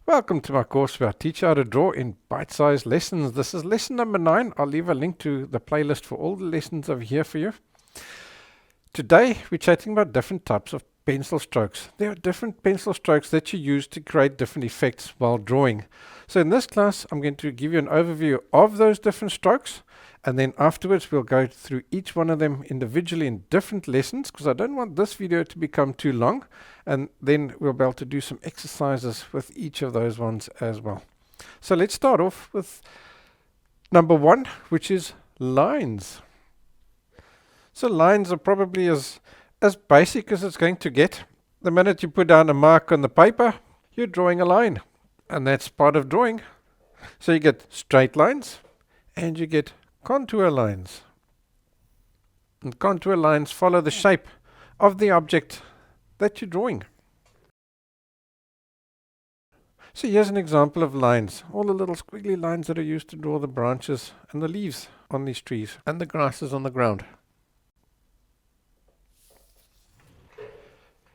Welcome to my course where I teach you how to draw in bite-sized lessons. This is lesson number 9. I'll leave a link to the playlist for all the lessons over here for you. Today we're chatting about different types of pencil strokes. There are different pencil strokes that you use to create different effects while drawing. So in this class I'm going to give you an overview of those different strokes, and then afterwards we'll go through each one of them individually in different lessons, because I don't want this video to become too long, and then we'll be able to do some exercises with each of those ones as well. So let's start off with number 1, which is lines. So lines are probably as basic as it's going to get. The minute you put down a mark on the paper, you're drawing a line, and that's part of drawing. So you get straight lines and you get contour lines. And contour lines follow the shape of the object that you're drawing. So here's an example of lines, all the little squiggly lines that are used to draw the branches and the leaves on these trees and the grasses on the ground.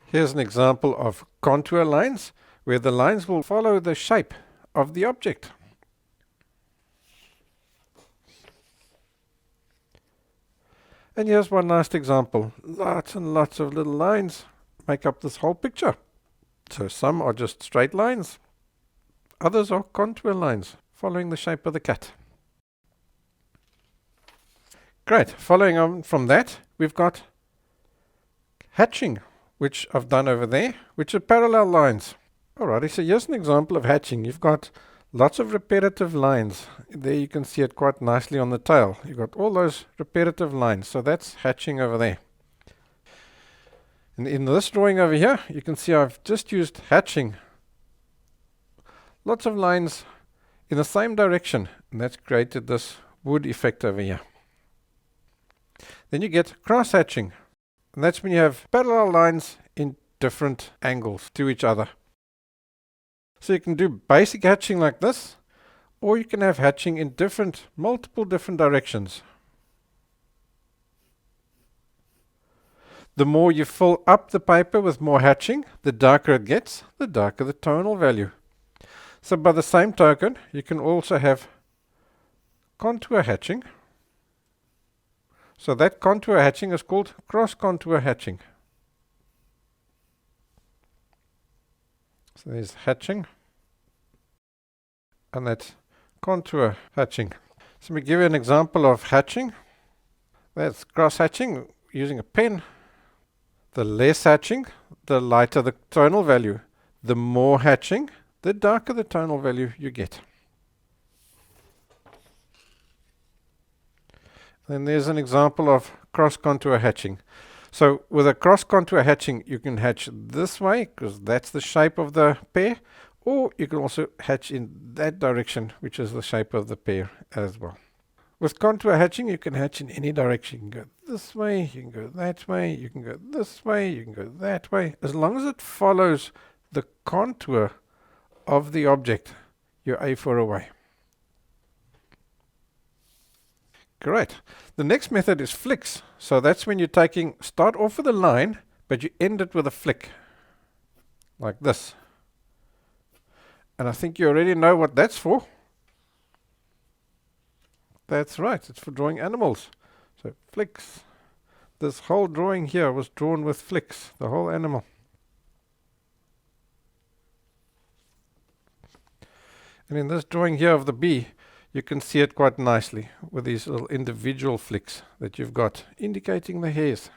Here's an example of contour lines, where the lines will follow the shape of the object. And here's one last example. Lots and lots of little lines make up this whole picture. So some are just straight lines, others are contour lines following the shape of the cat. Great. Following on from that, we've got hatching, which I've done over there, which are parallel lines. Alrighty, so here's an example of hatching. You've got lots of repetitive lines. There you can see it quite nicely on the tail. You've got all those repetitive lines, so that's hatching over there. And in this drawing over here, you can see I've just used hatching. Lots of lines in the same direction, and that's created this wood effect over here. Then you get cross hatching. And that's when you have parallel lines in different angles to each other. So you can do basic hatching like this, or you can have hatching in multiple different directions. The more you fill up the paper with more hatching, the darker it gets, the darker the tonal value. So by the same token, you can also have contour hatching. So that contour hatching is called cross contour hatching. So there's hatching, and that's contour hatching. So let me give you an example of hatching. That's cross hatching using a pen. The less hatching, the lighter the tonal value. The more hatching, the darker the tonal value you get. Then there's an example of cross contour hatching. So with a cross contour hatching, you can hatch this way, because that's the shape of the pear, or you can also hatch in that direction, which is the shape of the pear as well. With contour hatching, you can hatch in any direction. You can go this way, you can go that way, you can go this way, you can go that way. As long as it follows the contour of the object, you're A4 away. Great. The next method is flicks. So that's when you're start off with a line, but you end it with a flick. Like this. And I think you already know what that's for. That's right, it's for drawing animals. So flicks. This whole drawing here was drawn with flicks, the whole animal. And in this drawing here of the bee, you can see it quite nicely with these little individual flicks that you've got, indicating the hairs.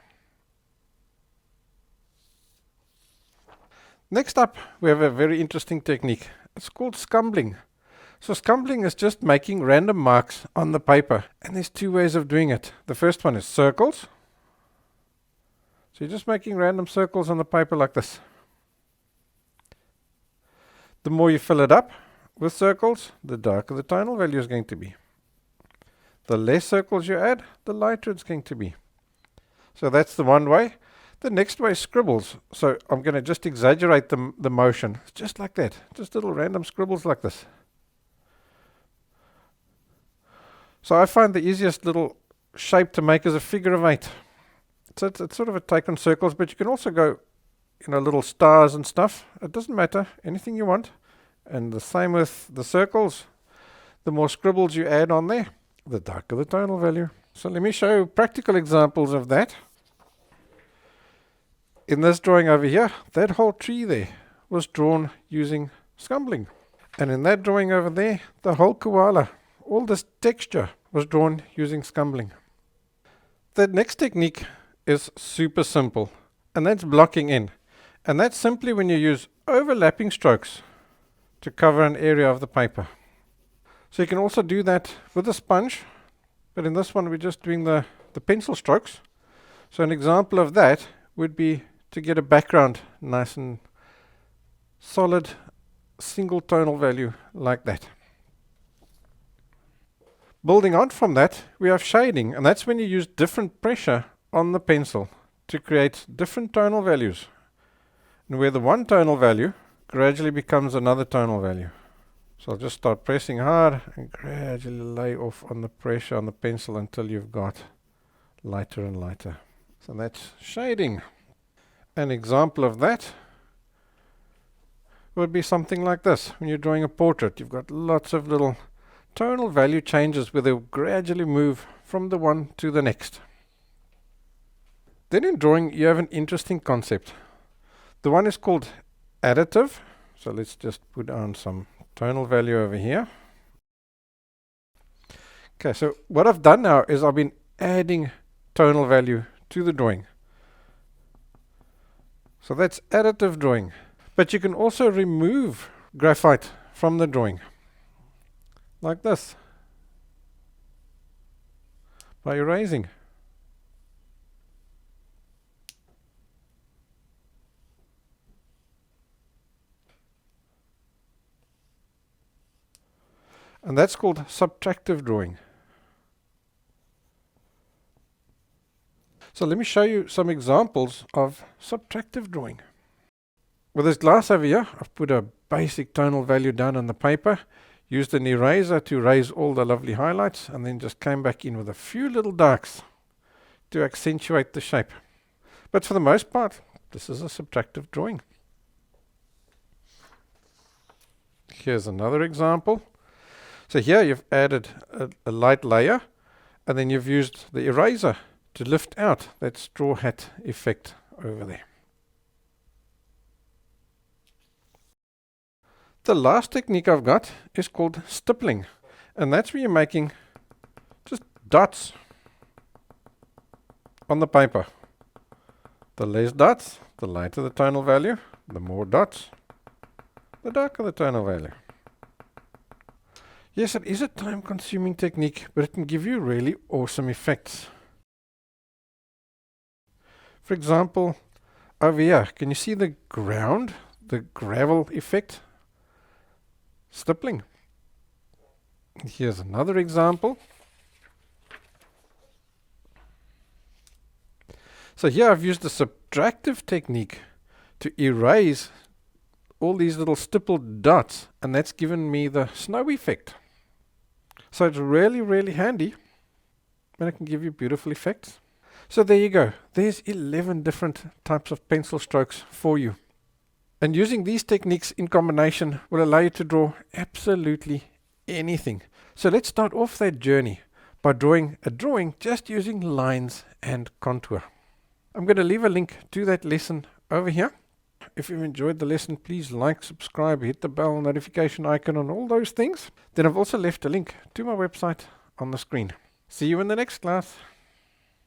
Next up, we have a very interesting technique. It's called scumbling. So scumbling is just making random marks on the paper. And there's 2 ways of doing it. The first one is circles. So you're just making random circles on the paper like this. The more you fill it up with circles, the darker the tonal value is going to be. The less circles you add, the lighter it's going to be. So that's the one way. The next way is scribbles. So I'm going to just exaggerate the motion, just like that. Just little random scribbles like this. So I find the easiest little shape to make is a figure of 8. So it's sort of a take on circles, but you can also go, little stars and stuff. It doesn't matter, anything you want. And the same with the circles. The more scribbles you add on there, the darker the tonal value. So let me show you practical examples of that. In this drawing over here, that whole tree there was drawn using scumbling. And in that drawing over there, the whole koala, all this texture was drawn using scumbling. The next technique is super simple, and that's blocking in. And that's simply when you use overlapping strokes to cover an area of the paper. So you can also do that with a sponge, but in this one we're just doing the pencil strokes. So an example of that would be to get a background nice and solid, single tonal value like that. Building on from that, we have shading, and that's when you use different pressure on the pencil to create different tonal values. And where the one tonal value gradually becomes another tonal value. So I'll just start pressing hard and gradually lay off on the pressure on the pencil until you've got lighter and lighter. So that's shading. An example of that would be something like this. When you're drawing a portrait, you've got lots of little tonal value changes where they gradually move from the one to the next. Then in drawing, you have an interesting concept. The one is called additive. So let's just put on some tonal value over here. Okay, so what I've done now is I've been adding tonal value to the drawing. So that's additive drawing. But you can also remove graphite from the drawing, like this, by erasing. And that's called subtractive drawing. So let me show you some examples of subtractive drawing. With this glass over here, I've put a basic tonal value down on the paper, used an eraser to erase all the lovely highlights, and then just came back in with a few little darks to accentuate the shape. But for the most part, this is a subtractive drawing. Here's another example. So here you've added a light layer, and then you've used the eraser to lift out that straw hat effect over there. The last technique I've got is called stippling, and that's where you're making just dots on the paper. The less dots, the lighter the tonal value. The more dots, the darker the tonal value. Yes, it is a time-consuming technique, but it can give you really awesome effects. For example, over here, can you see the ground, the gravel effect? Stippling. Here's another example. So here I've used the subtractive technique to erase all these little stippled dots, and that's given me the snow effect. So it's really, really handy, and it can give you beautiful effects. So there you go. There's 11 different types of pencil strokes for you. And using these techniques in combination will allow you to draw absolutely anything. So let's start off that journey by drawing a drawing just using lines and contour. I'm going to leave a link to that lesson over here. If you've enjoyed the lesson, please like, subscribe, hit the bell notification icon on all those things. Then I've also left a link to my website on the screen. See you in the next class.